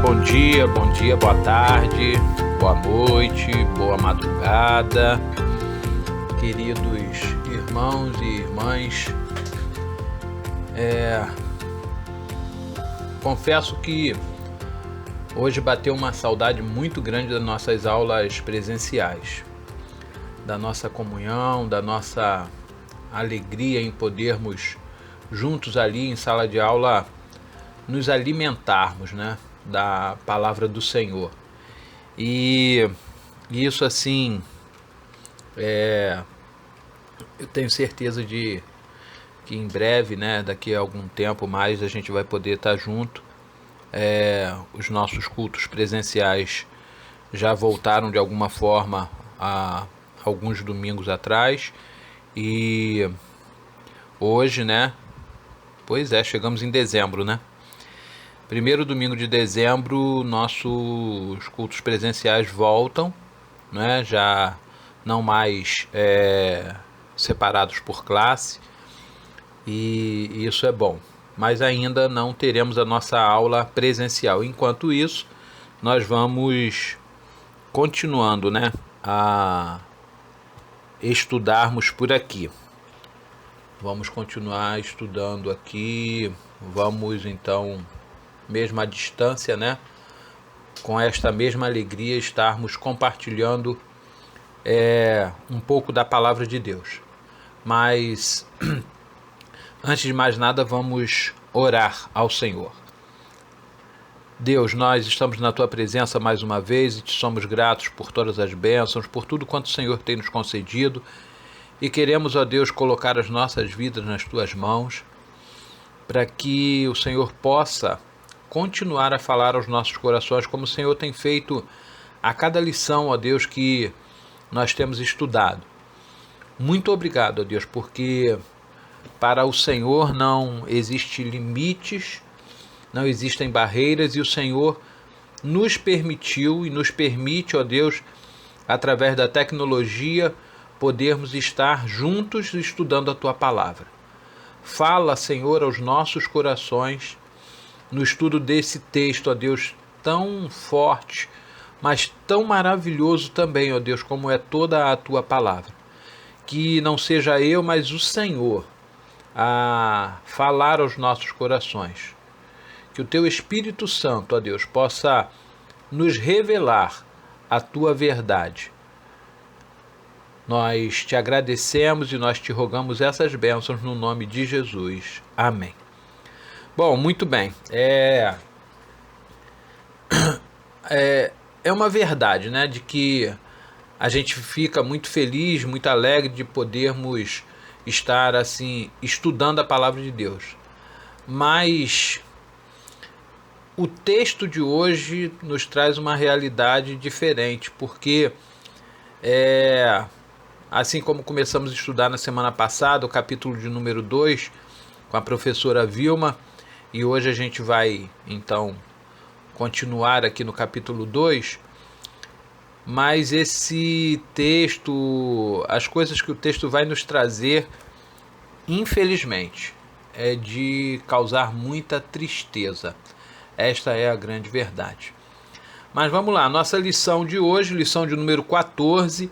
bom dia, boa tarde, boa noite, boa madrugada, queridos irmãos e irmãs. Confesso que hoje bateu uma saudade muito grande das nossas aulas presenciais, da nossa comunhão, da nossa alegria em podermos juntos ali em sala de aula nos alimentarmos, né, da palavra do Senhor. E isso assim, eu tenho certeza de que em breve, né, daqui a algum tempo mais, a gente vai poder estar junto. Os nossos cultos presenciais já voltaram de alguma forma há alguns domingos atrás, e hoje, né, chegamos em dezembro, né? Primeiro domingo de dezembro, nossos cultos presenciais voltam, né? Já não mais separados por classe, e isso é bom. Mas ainda não teremos a nossa aula presencial. Enquanto isso, nós vamos continuando, né, a estudarmos por aqui. Vamos continuar estudando aqui. Vamos então, mesmo à distância, né, com esta mesma alegria, estarmos compartilhando um pouco da palavra de Deus. Mas antes de mais nada, vamos orar ao Senhor. Deus, nós estamos na Tua presença mais uma vez e Te somos gratos por todas as bênçãos, por tudo quanto o Senhor tem nos concedido, e queremos, ó Deus, colocar as nossas vidas nas Tuas mãos, para que o Senhor possa continuar a falar aos nossos corações, como o Senhor tem feito a cada lição, ó Deus, que nós temos estudado. Muito obrigado, ó Deus, porque para o Senhor não existem limites, não existem barreiras, e o Senhor nos permitiu e nos permite, ó Deus, através da tecnologia, podermos estar juntos estudando a Tua palavra. Fala, Senhor, aos nossos corações no estudo desse texto, ó Deus, tão forte, mas tão maravilhoso também, ó Deus, como é toda a Tua palavra. Que não seja eu, mas o Senhor a falar aos nossos corações. Que o Teu Espírito Santo, ó Deus, possa nos revelar a Tua verdade. Nós Te agradecemos e nós Te rogamos essas bênçãos no nome de Jesus. Amém. Bom, muito bem. É uma verdade, né, de que a gente fica muito feliz, muito alegre de podermos estar assim estudando a palavra de Deus. Mas o texto de hoje nos traz uma realidade diferente, porque assim como começamos a estudar na semana passada, o capítulo de número 2, com a professora Vilma, e hoje a gente vai então continuar aqui no capítulo 2, mas esse texto, as coisas que o texto vai nos trazer, infelizmente, é de causar muita tristeza. Esta é a grande verdade. Mas vamos lá, nossa lição de hoje, lição de número 14,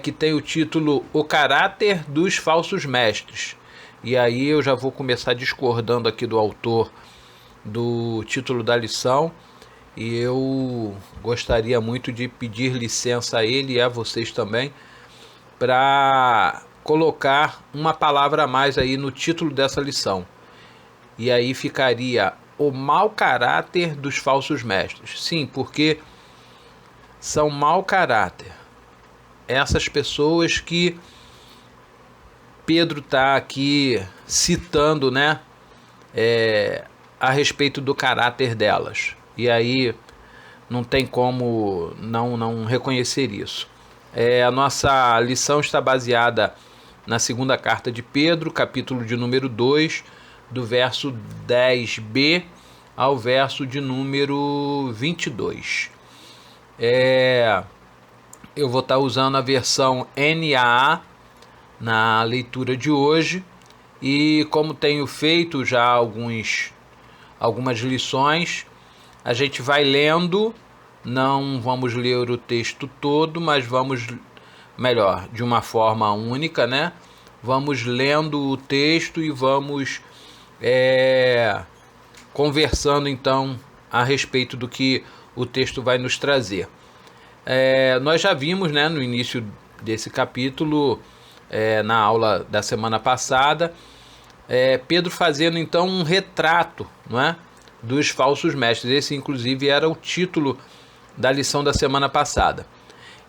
que tem o título O Caráter dos Falsos Mestres. E aí eu já vou começar discordando aqui do autor do título da lição, e eu gostaria muito de pedir licença a ele e a vocês também para colocar uma palavra a mais aí no título dessa lição. E aí ficaria o mau caráter dos falsos mestres. Sim, porque são mau caráter essas pessoas que Pedro está aqui citando, né, a respeito do caráter delas. E aí não tem como não reconhecer isso. A nossa lição está baseada na segunda carta de Pedro, capítulo de número 2, do verso 10b ao verso de número 22. Eu vou estar usando a versão NAA na leitura de hoje, e como tenho feito já algumas lições, a gente vai lendo, não vamos ler o texto todo, mas vamos, melhor, de uma forma única, né? Vamos lendo o texto e vamos conversando então a respeito do que o texto vai nos trazer. Nós já vimos, né, no início desse capítulo, na aula da semana passada, Pedro fazendo então um retrato, não é, dos falsos mestres. Esse inclusive era o título da lição da semana passada.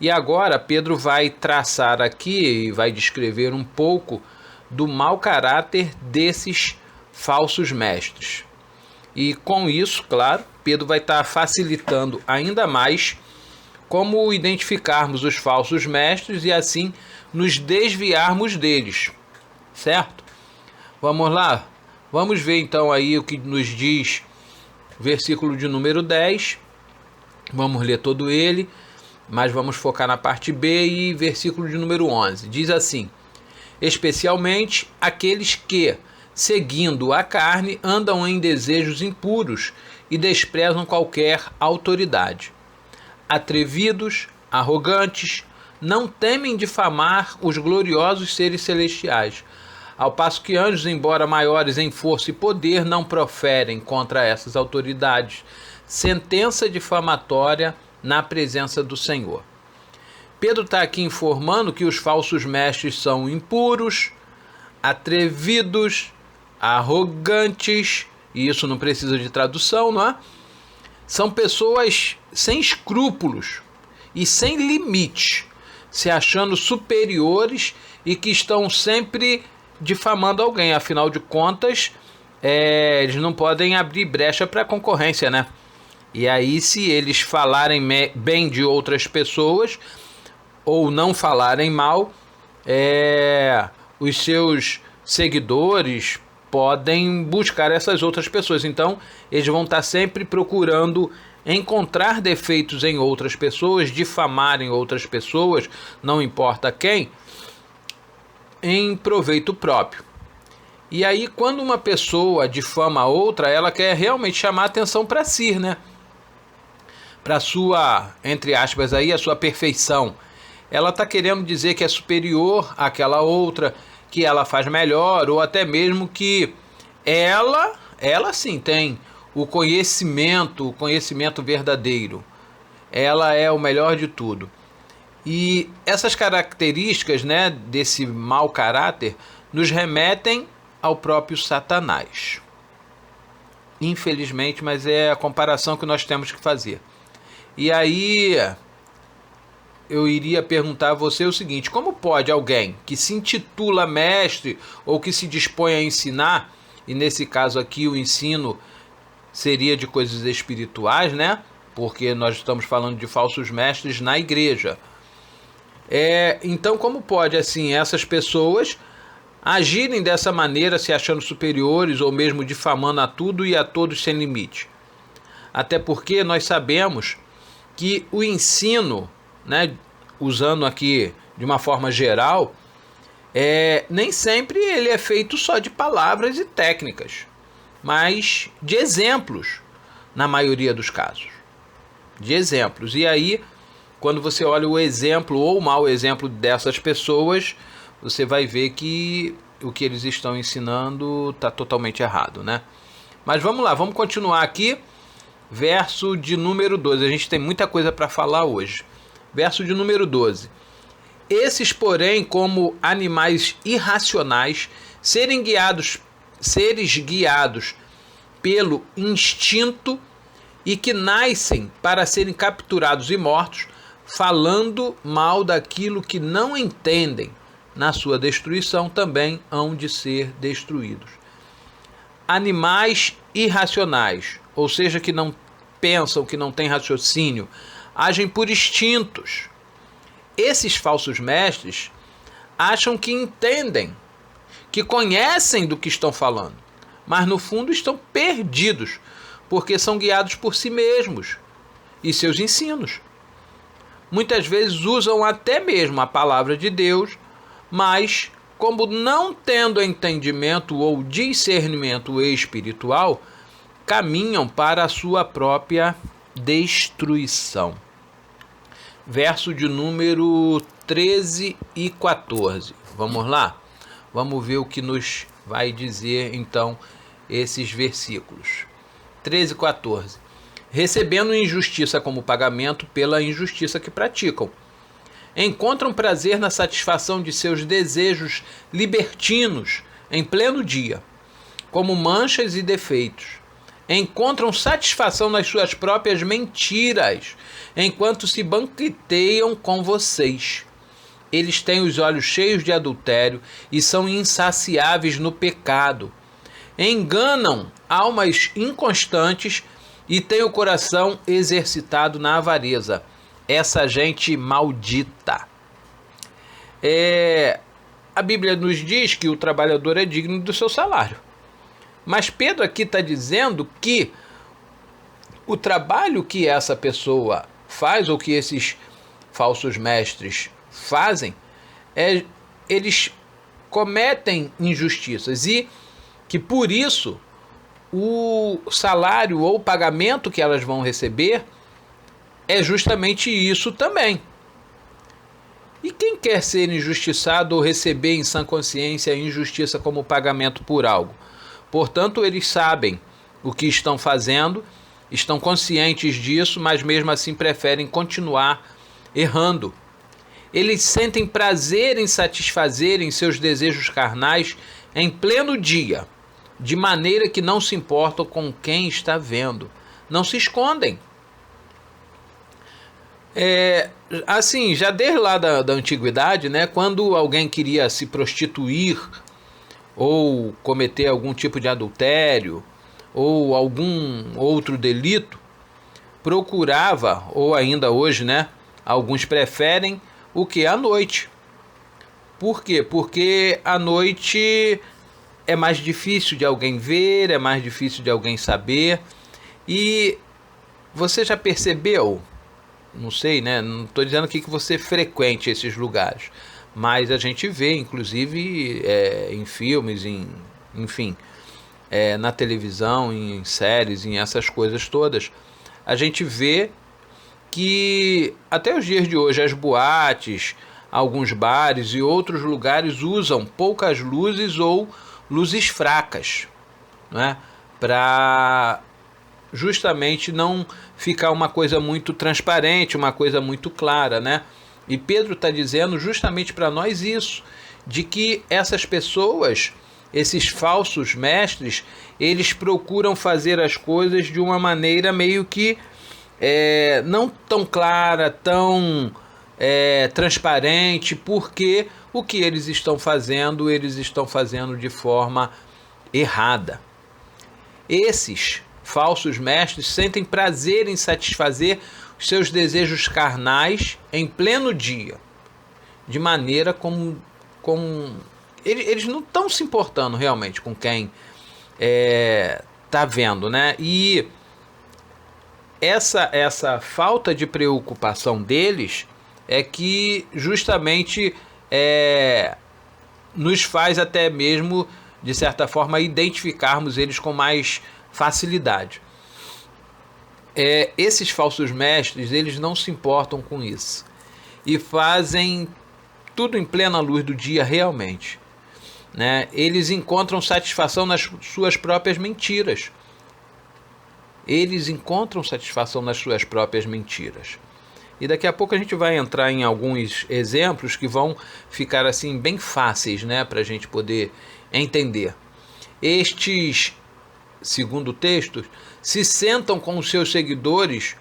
E agora Pedro vai traçar aqui e vai descrever um pouco do mau caráter desses falsos mestres. E com isso, claro, Pedro vai estar facilitando ainda mais como identificarmos os falsos mestres e assim nos desviarmos deles, certo? Vamos lá? Vamos ver então aí o que nos diz o versículo de número 10. Vamos ler todo ele, mas vamos focar na parte B e versículo de número 11. Diz assim: especialmente aqueles que, seguindo a carne, andam em desejos impuros e desprezam qualquer autoridade. Atrevidos, arrogantes, não temem difamar os gloriosos seres celestiais, ao passo que anjos, embora maiores em força e poder, não proferem contra essas autoridades sentença difamatória na presença do Senhor. Pedro está aqui informando que os falsos mestres são impuros, atrevidos, arrogantes, e isso não precisa de tradução, não é? São pessoas sem escrúpulos e sem limite, se achando superiores e que estão sempre difamando alguém. Afinal de contas, eles não podem abrir brecha para a concorrência, né? E aí, se eles falarem bem de outras pessoas ou não falarem mal, os seus seguidores podem buscar essas outras pessoas. Então, eles vão estar sempre procurando encontrar defeitos em outras pessoas, difamarem outras pessoas, não importa quem, em proveito próprio. E aí, quando uma pessoa difama outra, ela quer realmente chamar atenção para si, né? Para sua, entre aspas, aí, a sua perfeição. Ela está querendo dizer que é superior àquela outra, que ela faz melhor, ou até mesmo que ela sim tem o conhecimento verdadeiro. Ela é o melhor de tudo. E essas características, né, desse mau caráter nos remetem ao próprio Satanás. Infelizmente, mas é a comparação que nós temos que fazer. E aí eu iria perguntar a você o seguinte: como pode alguém que se intitula mestre ou que se dispõe a ensinar, e nesse caso aqui o ensino seria de coisas espirituais, né? Porque nós estamos falando de falsos mestres na igreja. Então, como pode assim essas pessoas agirem dessa maneira, se achando superiores ou mesmo difamando a tudo e a todos sem limite? Até porque nós sabemos que o ensino, né, usando aqui de uma forma geral, nem sempre ele é feito só de palavras e técnicas, mas de exemplos, na maioria dos casos. De exemplos. E aí, quando você olha o exemplo ou o mau exemplo dessas pessoas, você vai ver que o que eles estão ensinando está totalmente errado, né? Mas vamos lá, vamos continuar aqui. Verso de número 12. A gente tem muita coisa para falar hoje. Verso de número 12. Esses, porém, como animais irracionais, seres guiados pelo instinto e que nascem para serem capturados e mortos, falando mal daquilo que não entendem, na sua destruição também hão de ser destruídos. Animais irracionais, ou seja, que não pensam, que não têm raciocínio, agem por instintos. Esses falsos mestres acham que entendem, que conhecem do que estão falando, mas no fundo estão perdidos, porque são guiados por si mesmos e seus ensinos. Muitas vezes usam até mesmo a palavra de Deus, mas como não tendo entendimento ou discernimento espiritual, caminham para a sua própria destruição. Verso de número 13 e 14. Vamos lá? Vamos ver o que nos vai dizer então esses versículos. 13 e 14. Recebendo injustiça como pagamento pela injustiça que praticam. Encontram prazer na satisfação de seus desejos libertinos em pleno dia, como manchas e defeitos. Encontram satisfação nas suas próprias mentiras, enquanto se banqueteiam com vocês. Eles têm os olhos cheios de adultério e são insaciáveis no pecado. Enganam almas inconstantes e têm o coração exercitado na avareza. Essa gente maldita. A Bíblia nos diz que o trabalhador é digno do seu salário. Mas Pedro aqui está dizendo que o trabalho que essa pessoa faz, ou que esses falsos mestres fazem, eles cometem injustiças e que por isso o salário ou o pagamento que elas vão receber é justamente isso também. E quem quer ser injustiçado ou receber em sã consciência a injustiça como pagamento por algo? Portanto, eles sabem o que estão fazendo, estão conscientes disso, mas mesmo assim preferem continuar errando. Eles sentem prazer em satisfazerem seus desejos carnais em pleno dia, de maneira que não se importam com quem está vendo. Não se escondem. Assim, já desde lá da antiguidade, né, quando alguém queria se prostituir ou cometer algum tipo de adultério ou algum outro delito, procurava, ou ainda hoje, né, alguns preferem o que? À noite. Por quê? Porque à noite é mais difícil de alguém ver, é mais difícil de alguém saber. E você já percebeu, não sei, né, não estou dizendo aqui que você frequente esses lugares, mas a gente vê, inclusive, em filmes, enfim, na televisão, em séries, em essas coisas todas, a gente vê que até os dias de hoje as boates, alguns bares e outros lugares usam poucas luzes ou luzes fracas, né, para justamente não ficar uma coisa muito transparente, uma coisa muito clara, né? E Pedro está dizendo justamente para nós isso, de que essas pessoas, esses falsos mestres, eles procuram fazer as coisas de uma maneira meio que não tão clara, tão transparente, porque o que eles estão fazendo de forma errada. Esses falsos mestres sentem prazer em satisfazer os seus desejos carnais em pleno dia, de maneira como eles não estão se importando realmente com quem está vendo, né? E essa falta de preocupação deles é que justamente nos faz até mesmo, de certa forma, identificarmos eles com mais facilidade. Esses falsos mestres, eles não se importam com isso e fazem tudo em plena luz do dia realmente, né? Eles encontram satisfação nas suas próprias mentiras. E daqui a pouco a gente vai entrar em alguns exemplos que vão ficar assim bem fáceis, né, para a gente poder entender. Estes, segundo o texto, se sentam com os seus seguidores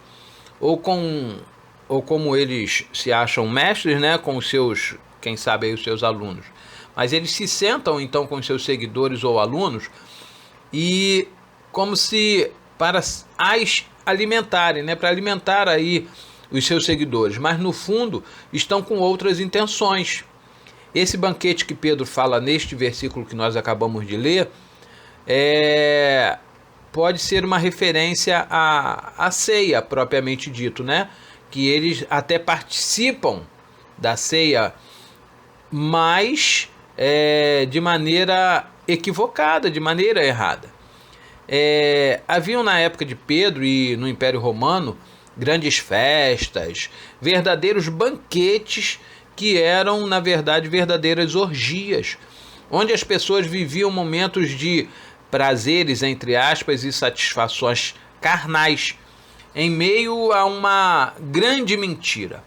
ou como eles se acham mestres, né, com os seus, quem sabe aí, os seus alunos. Mas eles se sentam então com os seus seguidores ou alunos e como se para as alimentarem, né, para alimentar aí os seus seguidores, mas no fundo estão com outras intenções. Esse banquete que Pedro fala neste versículo que nós acabamos de ler pode ser uma referência à ceia propriamente dito, né? Que eles até participam da ceia, mas de maneira equivocada, de maneira errada. Haviam na época de Pedro e no Império Romano grandes festas, verdadeiros banquetes que eram, na verdade, verdadeiras orgias, onde as pessoas viviam momentos de prazeres, entre aspas, e satisfações carnais, em meio a uma grande mentira.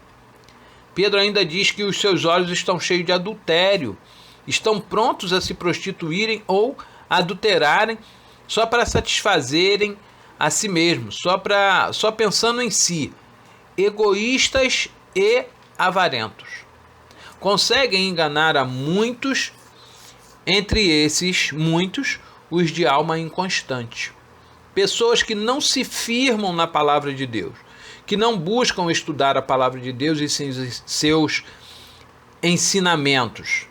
Pedro ainda diz que os seus olhos estão cheios de adultério, estão prontos a se prostituírem ou adulterarem só para satisfazerem a si mesmos, só pensando em si, egoístas e avarentos. Conseguem enganar a muitos, entre esses muitos, os de alma inconstante. Pessoas que não se firmam na palavra de Deus, que não buscam estudar a palavra de Deus e seus ensinamentos,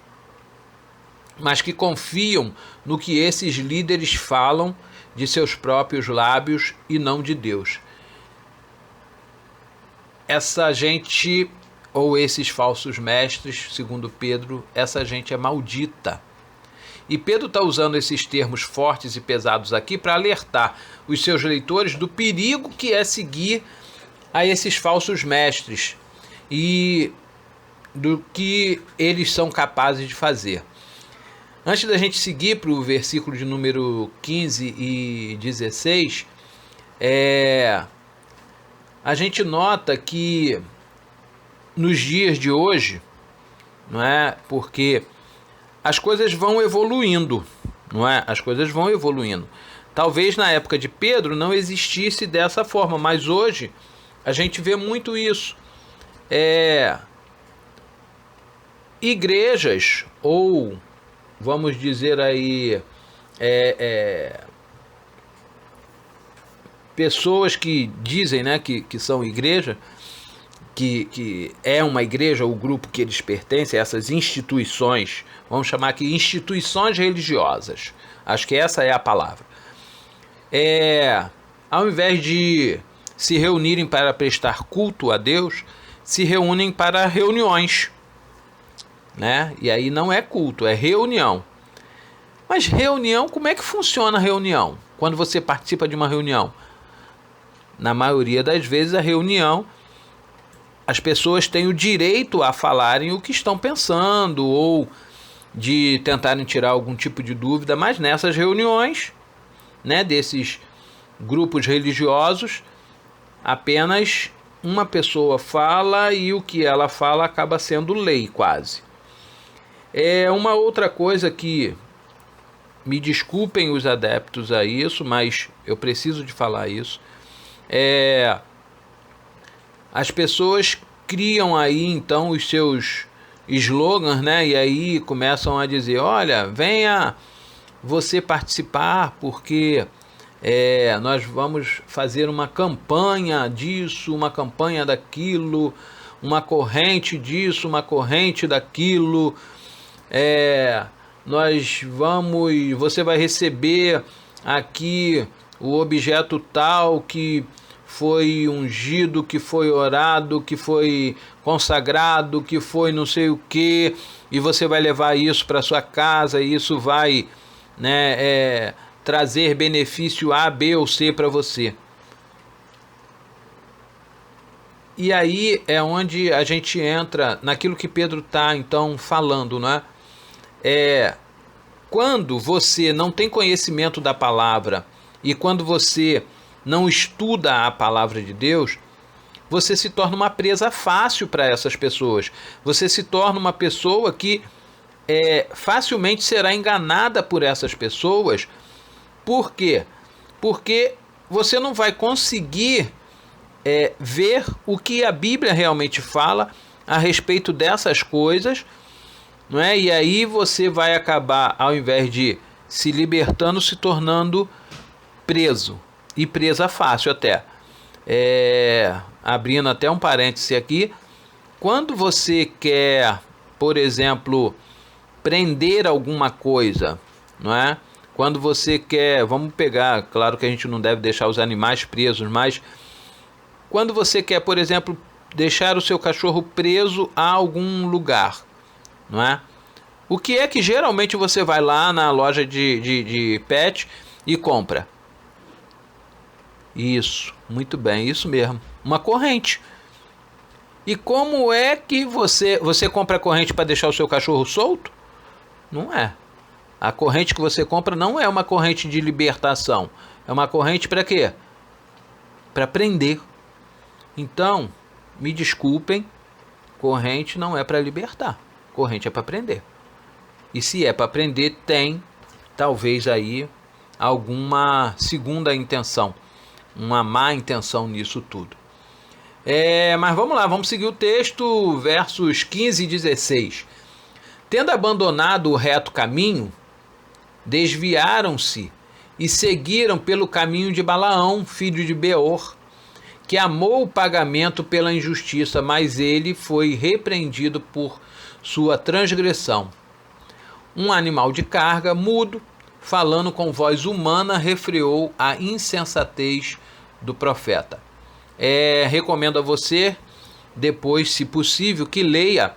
mas que confiam no que esses líderes falam de seus próprios lábios e não de Deus. Essa gente, ou esses falsos mestres, segundo Pedro, essa gente é maldita. E Pedro está usando esses termos fortes e pesados aqui para alertar os seus leitores do perigo que é seguir a esses falsos mestres e do que eles são capazes de fazer. Antes da gente seguir para o versículo de número 15 e 16, a gente nota que nos dias de hoje, não é? Porque as coisas vão evoluindo, não é? As coisas vão evoluindo. Talvez na época de Pedro não existisse dessa forma, mas hoje a gente vê muito isso. Igrejas, ou vamos dizer aí, pessoas que dizem, né, que são igreja, que é uma igreja, o grupo que eles pertencem, essas instituições, vamos chamar aqui instituições religiosas, acho que essa é a palavra, ao invés de se reunirem para prestar culto a Deus, se reúnem para reuniões, né? E aí não é culto, é reunião. Mas reunião, como é que funciona a reunião? Quando você participa de uma reunião? Na maioria das vezes a reunião, as pessoas têm o direito a falarem o que estão pensando ou de tentarem tirar algum tipo de dúvida, mas nessas reuniões, né, desses grupos religiosos, apenas uma pessoa fala e o que ela fala acaba sendo lei quase. Uma outra coisa que, me desculpem os adeptos a isso, mas eu preciso de falar isso, as pessoas criam aí então os seus slogans, né? E aí começam a dizer, olha, venha você participar porque nós vamos fazer uma campanha disso, uma campanha daquilo, uma corrente disso, uma corrente daquilo, você vai receber aqui o objeto tal que foi ungido, que foi orado, que foi consagrado, que foi não sei o que, e você vai levar isso para sua casa e isso vai, né, trazer benefício A, B ou C para você. E aí é onde a gente entra naquilo que Pedro está então falando, né? Quando você não tem conhecimento da palavra e quando você não estuda a palavra de Deus, você se torna uma presa fácil para essas pessoas. Você se torna uma pessoa que facilmente será enganada por essas pessoas. Por quê? Porque você não vai conseguir ver o que a Bíblia realmente fala a respeito dessas coisas, não é? E aí você vai acabar, ao invés de se libertando, se tornando preso. E presa fácil até. Abrindo até um parêntese aqui, quando você quer, por exemplo, prender alguma coisa, não é? Quando você quer, vamos pegar, claro que a gente não deve deixar os animais presos, mas quando você quer, por exemplo, deixar o seu cachorro preso a algum lugar, não é? O que é que geralmente você vai lá na loja de pet e compra? Isso, muito bem, isso mesmo. Uma corrente. E como é que você compra corrente para deixar o seu cachorro solto? Não é. A corrente que você compra não é uma corrente de libertação. É uma corrente para quê? Para prender. Então, me desculpem, corrente não é para libertar. Corrente é para prender. E se é para prender, tem talvez aí alguma segunda intenção, uma má intenção nisso tudo. Mas vamos lá, vamos seguir o texto, versos 15 e 16. Tendo abandonado o reto caminho, desviaram-se e seguiram pelo caminho de Balaão, filho de Beor, que amou o pagamento pela injustiça, mas ele foi repreendido por sua transgressão. Um animal de carga, mudo, falando com voz humana, refreou a insensatez do profeta. Recomendo a você, depois, se possível, que leia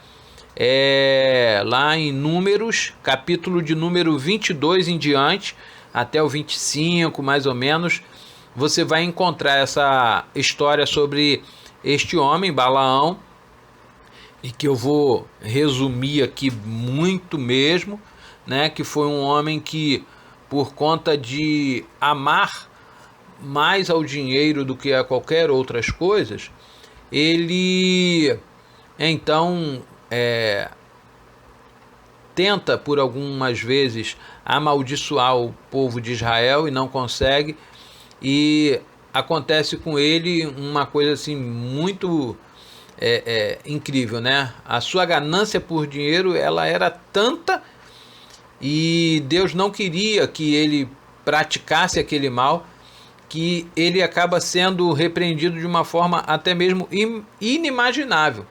lá em Números, capítulo de número 22 em diante, até o 25, mais ou menos, você vai encontrar essa história sobre este homem, Balaão, e que eu vou resumir aqui muito mesmo, né, que foi um homem que, por conta de amar mais ao dinheiro do que a qualquer outras coisas, ele então tenta por algumas vezes amaldiçoar o povo de Israel e não consegue, e acontece com ele uma coisa assim muito incrível, né? A sua ganância por dinheiro, ela era tanta, e Deus não queria que ele praticasse aquele mal, que ele acaba sendo repreendido de uma forma até mesmo inimaginável,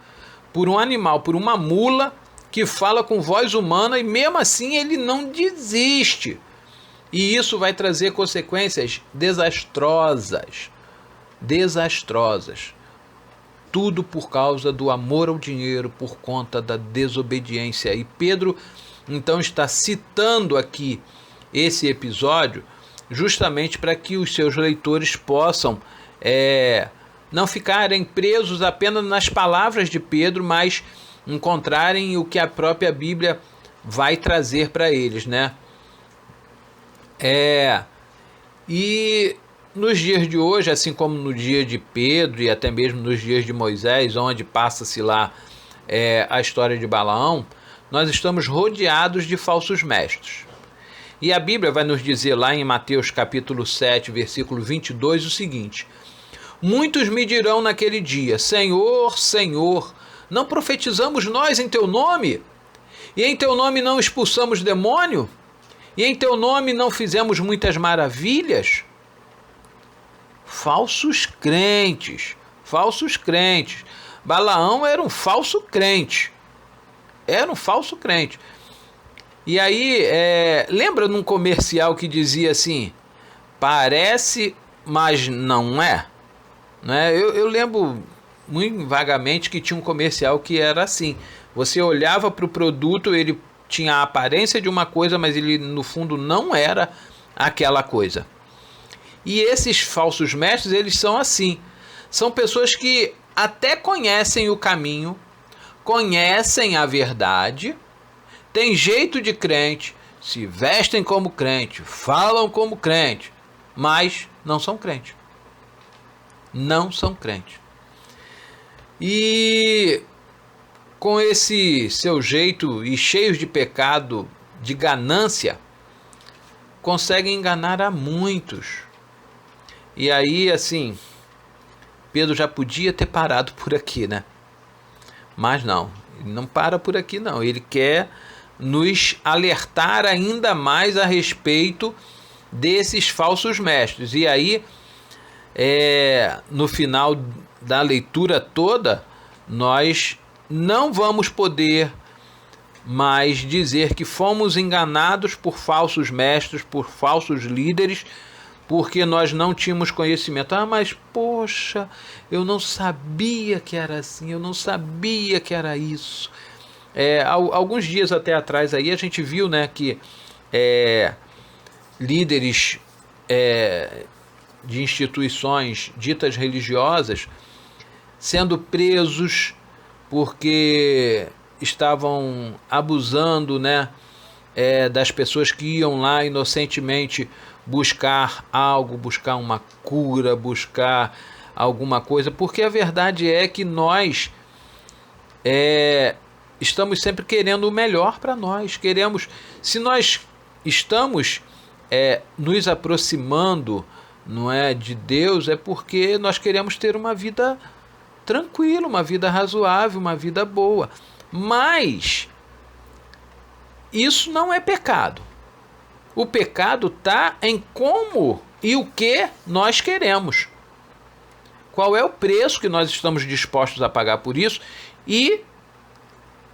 por um animal, por uma mula que fala com voz humana, e mesmo assim ele não desiste. E isso vai trazer consequências desastrosas. Tudo por causa do amor ao dinheiro, por conta da desobediência. E Pedro então está citando aqui esse episódio justamente para que os seus leitores possam não ficarem presos apenas nas palavras de Pedro, mas encontrarem o que a própria Bíblia vai trazer para eles, né? E nos dias de hoje, assim como no dia de Pedro e até mesmo nos dias de Moisés, onde passa-se lá a história de Balaão, nós estamos rodeados de falsos mestres. E a Bíblia vai nos dizer lá em Mateus capítulo 7, versículo 22, o seguinte: muitos me dirão naquele dia, Senhor, Senhor, não profetizamos nós em teu nome? E em teu nome não expulsamos demônio? E em teu nome não fizemos muitas maravilhas? Falsos crentes. Balaão era um falso crente. E aí, lembra num comercial que dizia assim, parece, mas não é? Né? Eu lembro muito vagamente que tinha um comercial que era assim. Você olhava para o produto, ele tinha a aparência de uma coisa, mas ele no fundo não era aquela coisa. E esses falsos mestres, eles são assim. São pessoas que até conhecem o caminho, conhecem a verdade, têm jeito de crente, se vestem como crente, falam como crente, mas não são crentes. E com esse seu jeito e cheios de pecado, de ganância, conseguem enganar a muitos. E aí, assim, Pedro já podia ter parado por aqui, né? Mas não, ele não para por aqui não. Ele quer nos alertar ainda mais a respeito desses falsos mestres. E aí, no final da leitura toda, nós não vamos poder mais dizer que fomos enganados por falsos mestres, por falsos líderes, porque nós não tínhamos conhecimento. Mas poxa, eu não sabia que era assim, eu não sabia que era isso. Alguns dias até atrás aí a gente viu, né, que líderes de instituições ditas religiosas sendo presos porque estavam abusando, né, das pessoas que iam lá inocentemente buscar algo, buscar uma cura, buscar alguma coisa, porque a verdade é que nós estamos sempre querendo o melhor para nós. Se nós estamos nos aproximando, não é, de Deus, é porque nós queremos ter uma vida tranquila, uma vida razoável, uma vida boa. Mas isso não é pecado. O pecado está em como e o que nós queremos. Qual é o preço que nós estamos dispostos a pagar por isso e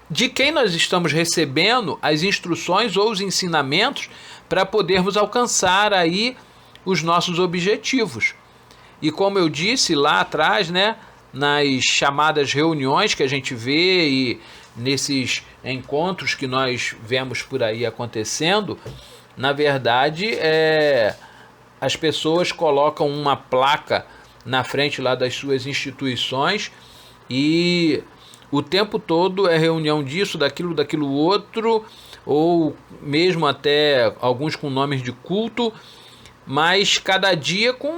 de quem nós estamos recebendo as instruções ou os ensinamentos para podermos alcançar aí os nossos objetivos. E como eu disse lá atrás, né, nas chamadas reuniões que a gente vê e nesses encontros que nós vemos por aí acontecendo, na verdade, as pessoas colocam uma placa na frente lá das suas instituições e o tempo todo é reunião disso, daquilo outro, ou mesmo até alguns com nomes de culto, mas cada dia com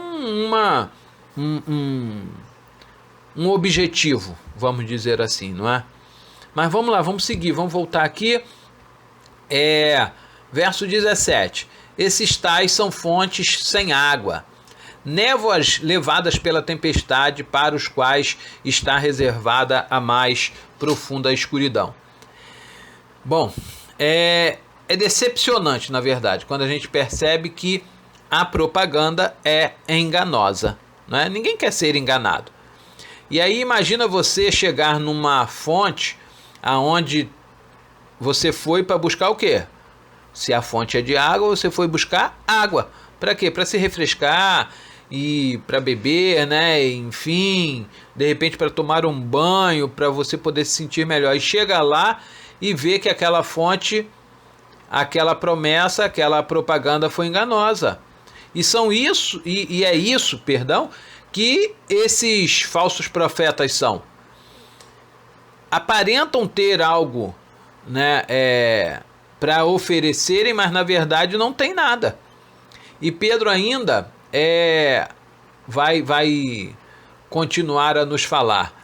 um objetivo, vamos dizer assim, não é? Mas vamos lá, vamos seguir, vamos voltar aqui. Verso 17. Esses tais são fontes sem água, névoas levadas pela tempestade, para os quais está reservada a mais profunda escuridão. Bom, é decepcionante, na verdade, quando a gente percebe que a propaganda é enganosa, não é? Ninguém quer ser enganado. E aí imagina você chegar numa fonte aonde você foi para buscar o quê? Se a fonte é de água, você foi buscar água. Para quê? Para se refrescar e para beber, né? Enfim, de repente para tomar um banho, para você poder se sentir melhor. E chega lá e vê que aquela fonte, aquela promessa, aquela propaganda foi enganosa. E é isso, que esses falsos profetas são. Aparentam ter algo, né, para oferecerem, mas na verdade não tem nada. E Pedro ainda vai continuar a nos falar.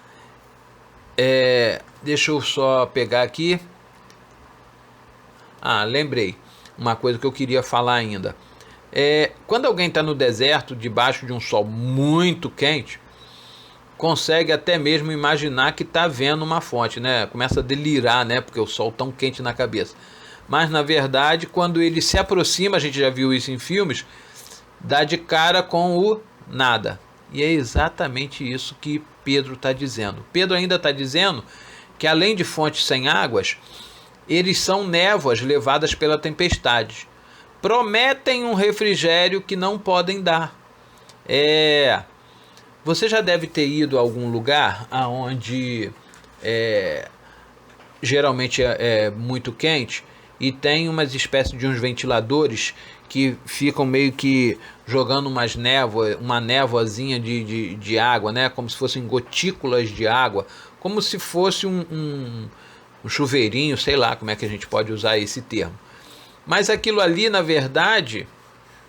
Deixa eu só pegar aqui. Lembrei uma coisa que eu queria falar ainda. Quando alguém está no deserto, debaixo de um sol muito quente, consegue até mesmo imaginar que está vendo uma fonte, né? Começa a delirar, né? Porque o sol tão quente na cabeça. Mas na verdade, quando ele se aproxima, a gente já viu isso em filmes, dá de cara com o nada. E é exatamente isso que Pedro está dizendo. Pedro ainda está dizendo que além de fontes sem águas, eles são névoas levadas pela tempestade. Prometem um refrigério que não podem dar. Você já deve ter ido a algum lugar onde geralmente é muito quente e tem umas espécies de uns ventiladores que ficam meio que jogando uma névoazinha de água, né? Como se fossem gotículas de água, como se fosse um chuveirinho, sei lá como é que a gente pode usar esse termo. Mas aquilo ali, na verdade,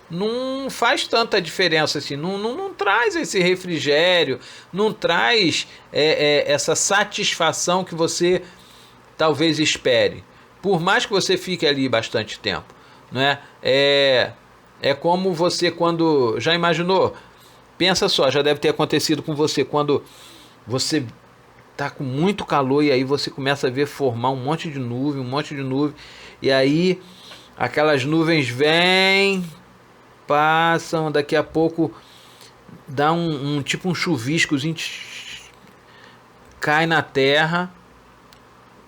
não faz tanta diferença assim, não traz esse refrigério, não traz essa satisfação que você talvez espere, por mais que você fique ali bastante tempo, não é? É como você, quando já imaginou, pensa só, já deve ter acontecido com você, quando você tá com muito calor e aí você começa a ver formar um monte de nuvem, e aí aquelas nuvens vêm, passam, daqui a pouco dá tipo um chuviscozinho, cai na terra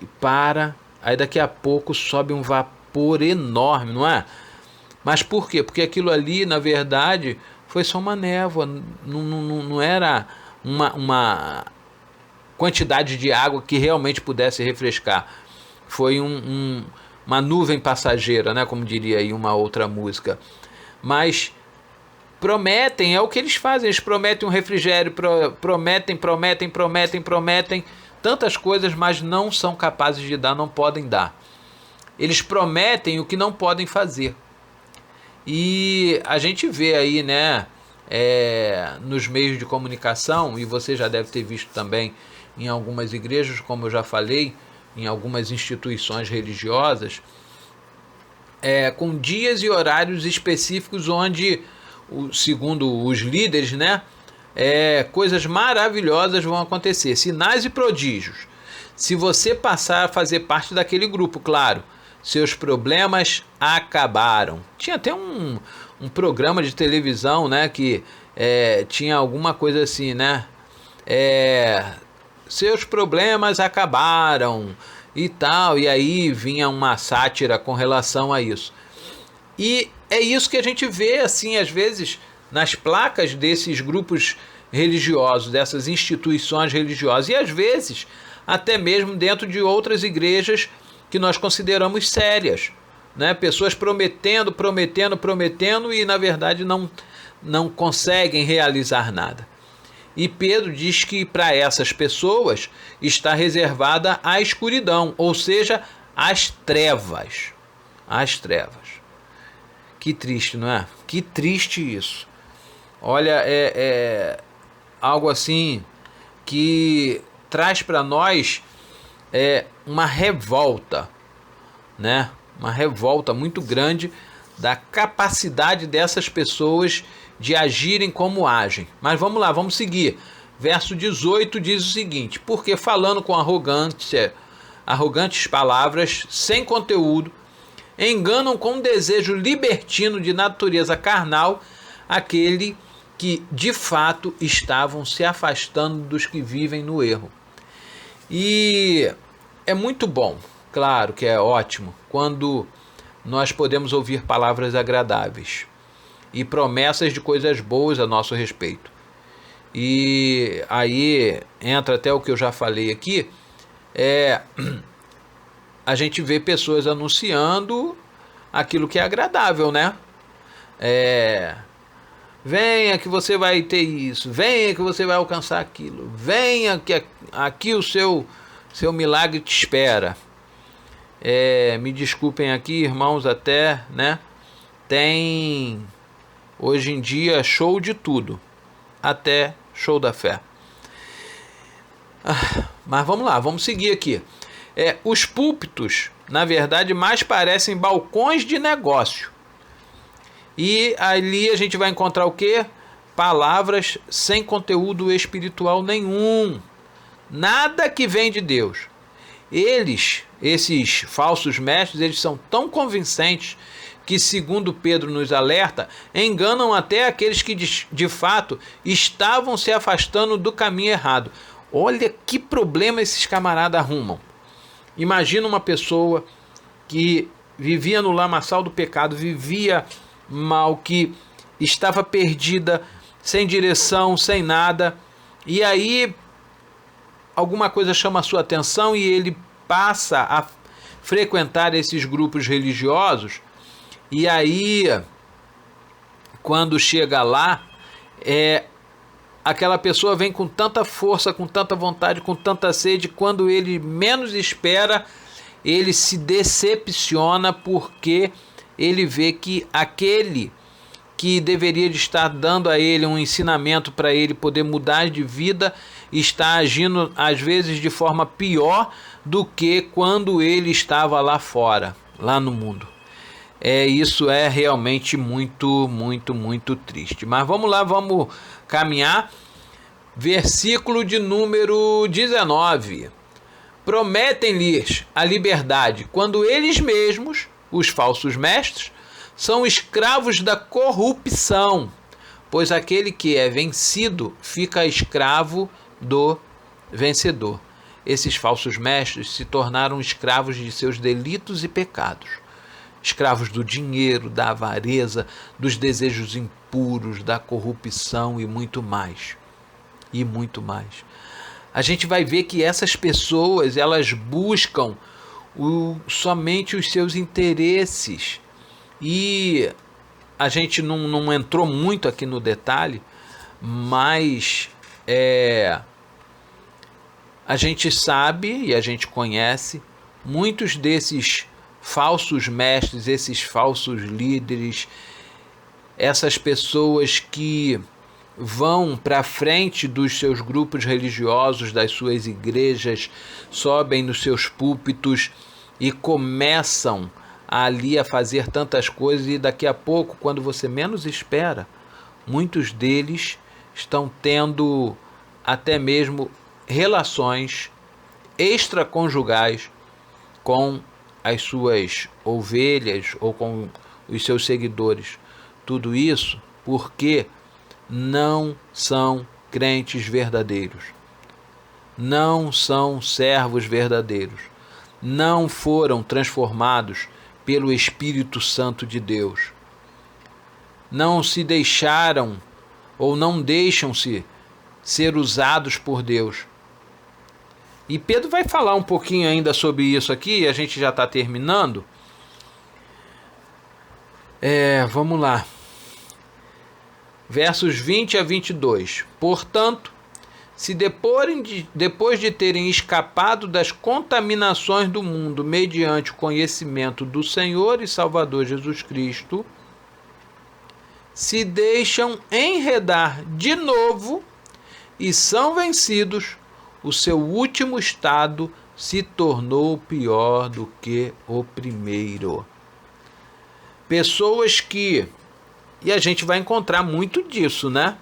e para, aí daqui a pouco sobe um vapor enorme, não é? Mas por quê? Porque aquilo ali, na verdade, foi só uma névoa, não era uma quantidade de água que realmente pudesse refrescar. Foi uma nuvem passageira, né? Como diria aí uma outra música. Mas prometem, é o que eles fazem, eles prometem um refrigério, prometem tantas coisas, mas não são capazes de dar, não podem dar. Eles prometem o que não podem fazer. E a gente vê aí, né, nos meios de comunicação, e você já deve ter visto também em algumas igrejas, como eu já falei, em algumas instituições religiosas, com dias e horários específicos onde, segundo os líderes, né, coisas maravilhosas vão acontecer, sinais e prodígios. Se você passar a fazer parte daquele grupo, claro, seus problemas acabaram. Tinha até um programa de televisão, né, que tinha alguma coisa assim, né, seus problemas acabaram e tal, e aí vinha uma sátira com relação a isso. E é isso que a gente vê, assim, às vezes, nas placas desses grupos religiosos, dessas instituições religiosas, e às vezes até mesmo dentro de outras igrejas que nós consideramos sérias, né? Pessoas prometendo e na verdade não conseguem realizar nada. E Pedro diz que para essas pessoas está reservada a escuridão, ou seja, as trevas. As trevas. Que triste, não é? Que triste isso. Olha, é algo assim que traz para nós uma revolta, né? Uma revolta muito grande da capacidade dessas pessoas de agirem como agem. Mas vamos lá, vamos seguir. Verso 18 diz o seguinte: porque falando com arrogantes palavras, sem conteúdo, enganam com desejo libertino de natureza carnal aquele que de fato estavam se afastando dos que vivem no erro. E é muito bom, claro que é ótimo, quando nós podemos ouvir palavras agradáveis e promessas de coisas boas a nosso respeito. E aí entra até o que eu já falei aqui, a gente vê pessoas anunciando aquilo que é agradável, né? Venha que você vai ter isso, venha que você vai alcançar aquilo, venha que aqui o seu milagre te espera. Me desculpem aqui, irmãos, até, né? Tem hoje em dia show de tudo, até show da fé. Mas vamos lá, vamos seguir aqui. Os púlpitos, na verdade, mais parecem balcões de negócio. E ali a gente vai encontrar o quê? Palavras sem conteúdo espiritual nenhum. Nada que vem de Deus. Esses falsos mestres, eles são tão convincentes que, segundo Pedro nos alerta, enganam até aqueles que de fato estavam se afastando do caminho errado. Olha que problema esses camaradas arrumam. Imagina uma pessoa que vivia no lamaçal do pecado, vivia mal, que estava perdida, sem direção, sem nada, e aí alguma coisa chama a sua atenção e ele passa a frequentar esses grupos religiosos, e aí quando chega lá, aquela pessoa vem com tanta força, com tanta vontade, com tanta sede, quando ele menos espera, ele se decepciona, porque ele vê que aquele que deveria de estar dando a ele um ensinamento para ele poder mudar de vida, está agindo às vezes de forma pior do que quando ele estava lá fora, lá no mundo. Isso é realmente muito, muito, muito triste. Mas vamos lá, vamos caminhar. Versículo de número 19. Prometem-lhes a liberdade, quando eles mesmos, os falsos mestres, são escravos da corrupção, pois aquele que é vencido fica escravo do vencedor. Esses falsos mestres se tornaram escravos de seus delitos e pecados, escravos do dinheiro, da avareza, dos desejos impuros, da corrupção e muito mais. E muito mais. A gente vai ver que essas pessoas, elas buscam somente os seus interesses, e a gente não entrou muito aqui no detalhe, mas a gente sabe e a gente conhece muitos desses falsos mestres, esses falsos líderes, essas pessoas que vão para frente dos seus grupos religiosos, das suas igrejas, sobem nos seus púlpitos e começam ali a fazer tantas coisas, e daqui a pouco, quando você menos espera, muitos deles estão tendo até mesmo relações extraconjugais com as suas ovelhas ou com os seus seguidores. Tudo isso porque não são crentes verdadeiros, não são servos verdadeiros, não foram transformados pelo Espírito Santo de Deus, não se deixaram ou não deixam-se ser usados por Deus. E Pedro vai falar um pouquinho ainda sobre isso aqui, a gente já está terminando. Vamos lá. Versos 20 a 22. Portanto, se depois de terem escapado das contaminações do mundo mediante o conhecimento do Senhor e Salvador Jesus Cristo, se deixam enredar de novo e são vencidos, o seu último estado se tornou pior do que o primeiro. Pessoas que, e a gente vai encontrar muito disso, né?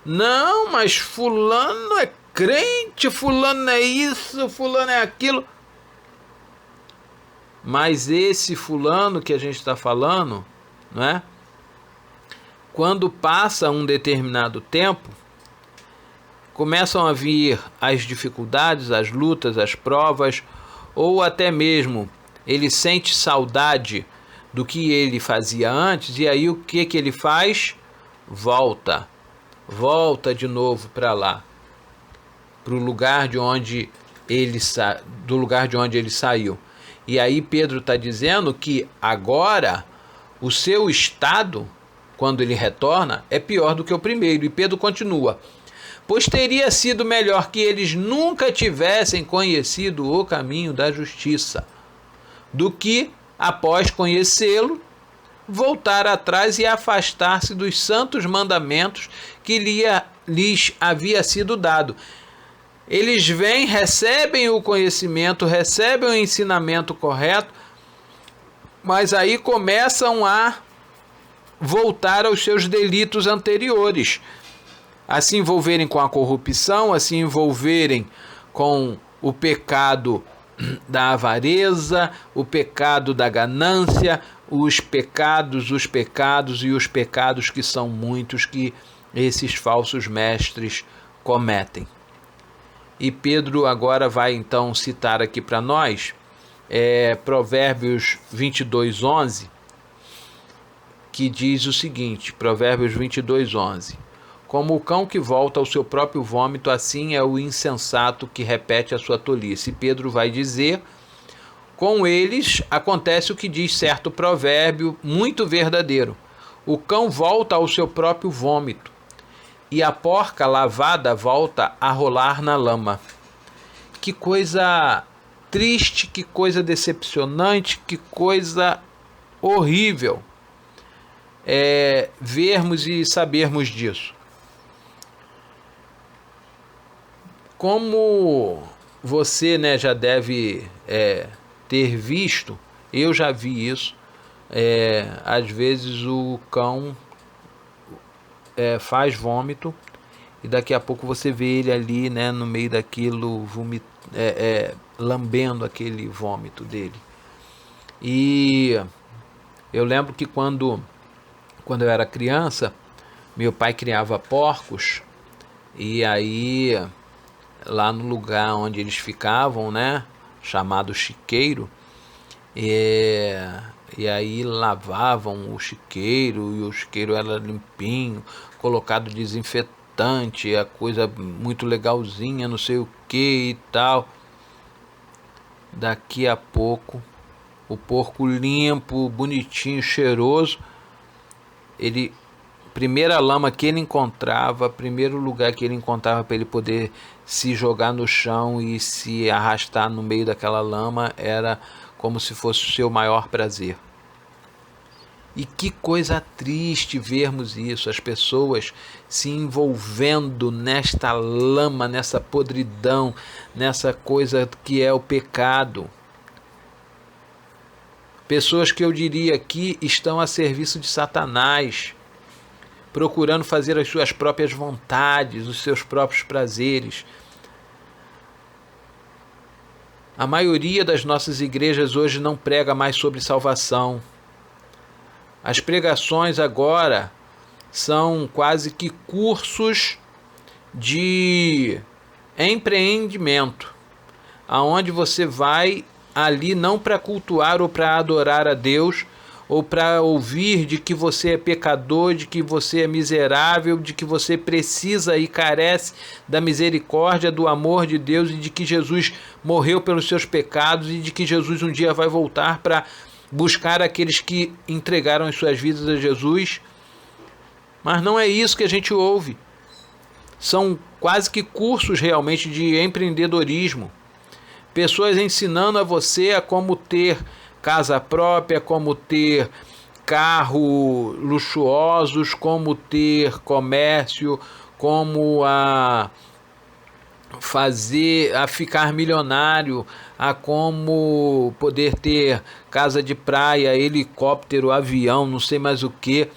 Não, mas fulano é crente, fulano é isso, fulano é aquilo. Mas esse fulano que a gente está falando, não é? Quando passa um determinado tempo, começam a vir as dificuldades, as lutas, as provas, ou até mesmo ele sente saudade do que ele fazia antes, e aí o que ele faz? Volta de novo para lá, para o lugar de onde ele saiu. E aí Pedro está dizendo que agora o seu estado, quando ele retorna, é pior do que o primeiro. E Pedro continua: pois teria sido melhor que eles nunca tivessem conhecido o caminho da justiça, do que, após conhecê-lo, voltar atrás e afastar-se dos santos mandamentos que lhes havia sido dado. Eles vêm, recebem o conhecimento, recebem o ensinamento correto, mas aí começam a voltar aos seus delitos anteriores, a se envolverem com a corrupção, a se envolverem com o pecado da avareza, o pecado da ganância, os pecados e os pecados que são muitos que esses falsos mestres cometem. E Pedro agora vai então citar aqui para nós Provérbios 22:11, que diz o seguinte, Provérbios 22:11: como o cão que volta ao seu próprio vômito, assim é o insensato que repete a sua tolice. E Pedro vai dizer: com eles acontece o que diz certo provérbio muito verdadeiro: o cão volta ao seu próprio vômito, e a porca lavada volta a rolar na lama. Que coisa triste, que coisa decepcionante, que coisa horrível vermos e sabermos disso. Como você, né, já deve ter visto, eu já vi isso, às vezes o cão faz vômito e daqui a pouco você vê ele ali, né, no meio daquilo, lambendo aquele vômito dele. E eu lembro que quando eu era criança, meu pai criava porcos, e aí lá no lugar onde eles ficavam, né, chamado chiqueiro, e aí lavavam o chiqueiro, e o chiqueiro era limpinho, colocado desinfetante, a coisa muito legalzinha, não sei o que e tal. Daqui a pouco o porco limpo, bonitinho, cheiroso, primeira lama que ele encontrava, primeiro lugar que ele encontrava para ele poder se jogar no chão e se arrastar no meio daquela lama, era como se fosse o seu maior prazer. E que coisa triste vermos isso, as pessoas se envolvendo nesta lama, nessa podridão, nessa coisa que é o pecado. Pessoas que eu diria que estão a serviço de Satanás, procurando fazer as suas próprias vontades, os seus próprios prazeres. A maioria das nossas igrejas hoje não prega mais sobre salvação. As pregações agora são quase que cursos de empreendimento, aonde você vai ali não para cultuar ou para adorar a Deus, ou para ouvir de que você é pecador, de que você é miserável, de que você precisa e carece da misericórdia, do amor de Deus, e de que Jesus morreu pelos seus pecados, e de que Jesus um dia vai voltar para buscar aqueles que entregaram as suas vidas a Jesus. Mas não é isso que a gente ouve. São quase que cursos realmente de empreendedorismo. Pessoas ensinando a você a como ter casa própria, como ter carro luxuosos, como ter comércio, como a ficar milionário, a como poder ter casa de praia, helicóptero, avião, não sei mais o que.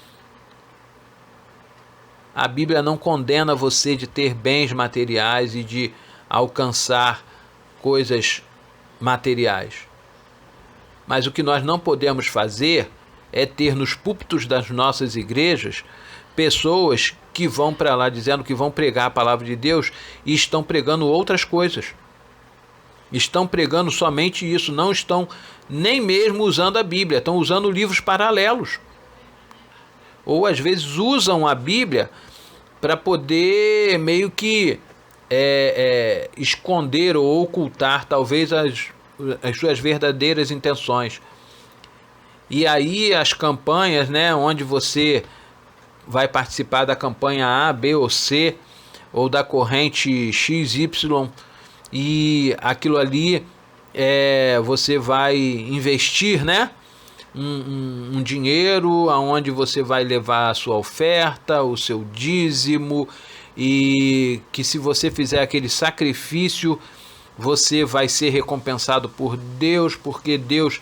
A Bíblia não condena você de ter bens materiais e de alcançar coisas materiais. Mas o que nós não podemos fazer é ter nos púlpitos das nossas igrejas pessoas que vão para lá dizendo que vão pregar a palavra de Deus e estão pregando outras coisas. Estão pregando somente isso, não estão nem mesmo usando a Bíblia, estão usando livros paralelos. Ou às vezes usam a Bíblia para poder meio que esconder ou ocultar talvez as suas verdadeiras intenções. E aí as campanhas, né, onde você vai participar da campanha A, B ou C, ou da corrente XY, e aquilo ali você vai investir, né, um dinheiro aonde você vai levar a sua oferta, o seu dízimo, e que se você fizer aquele sacrifício, você vai ser recompensado por Deus, porque Deus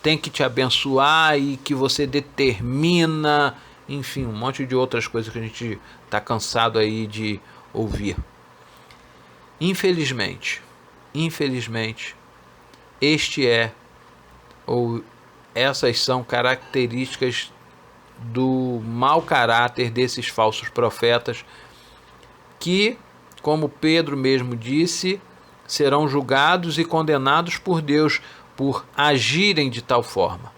tem que te abençoar e que você determina, enfim, um monte de outras coisas que a gente está cansado aí de ouvir. Infelizmente, essas são características do mau caráter desses falsos profetas que, como Pedro mesmo disse, serão julgados e condenados por Deus por agirem de tal forma.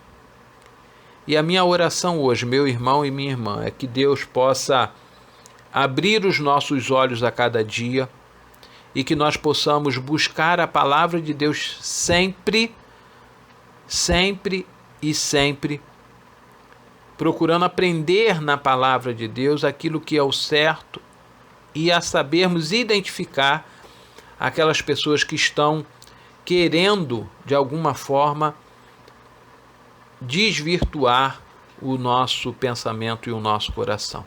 E a minha oração hoje, meu irmão e minha irmã, é que Deus possa abrir os nossos olhos a cada dia e que nós possamos buscar a palavra de Deus sempre, procurando aprender na palavra de Deus aquilo que é o certo e a sabermos identificar aquelas pessoas que estão querendo, de alguma forma, desvirtuar o nosso pensamento e o nosso coração.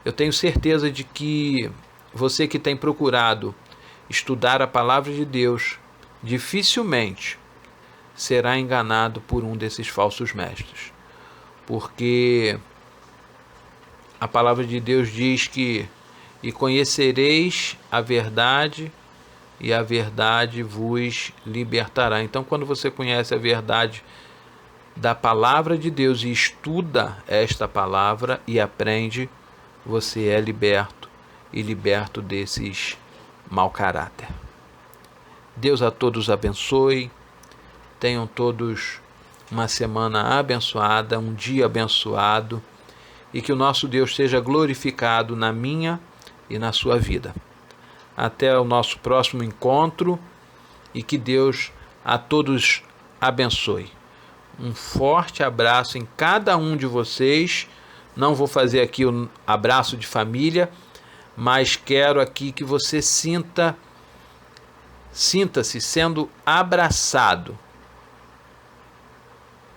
Eu tenho certeza de que você que tem procurado estudar a palavra de Deus, dificilmente será enganado por um desses falsos mestres. Porque a palavra de Deus diz que e conhecereis a verdade, e a verdade vos libertará. Então, quando você conhece a verdade da palavra de Deus e estuda esta palavra e aprende, você é liberto e liberto desses mau caráter. Deus a todos abençoe. Tenham todos uma semana abençoada, um dia abençoado, e que o nosso Deus seja glorificado na minha e na sua vida. Até o nosso próximo encontro, e que Deus a todos abençoe. Um forte abraço em cada um de vocês. Não vou fazer aqui o abraço de família, mas quero aqui que você sinta-se sendo abraçado.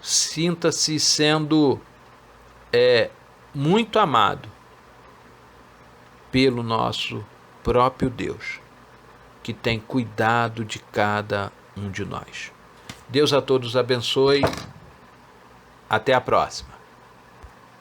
Sinta-se sendo muito amado pelo nosso próprio Deus, que tem cuidado de cada um de nós. Deus a todos abençoe. Até a próxima.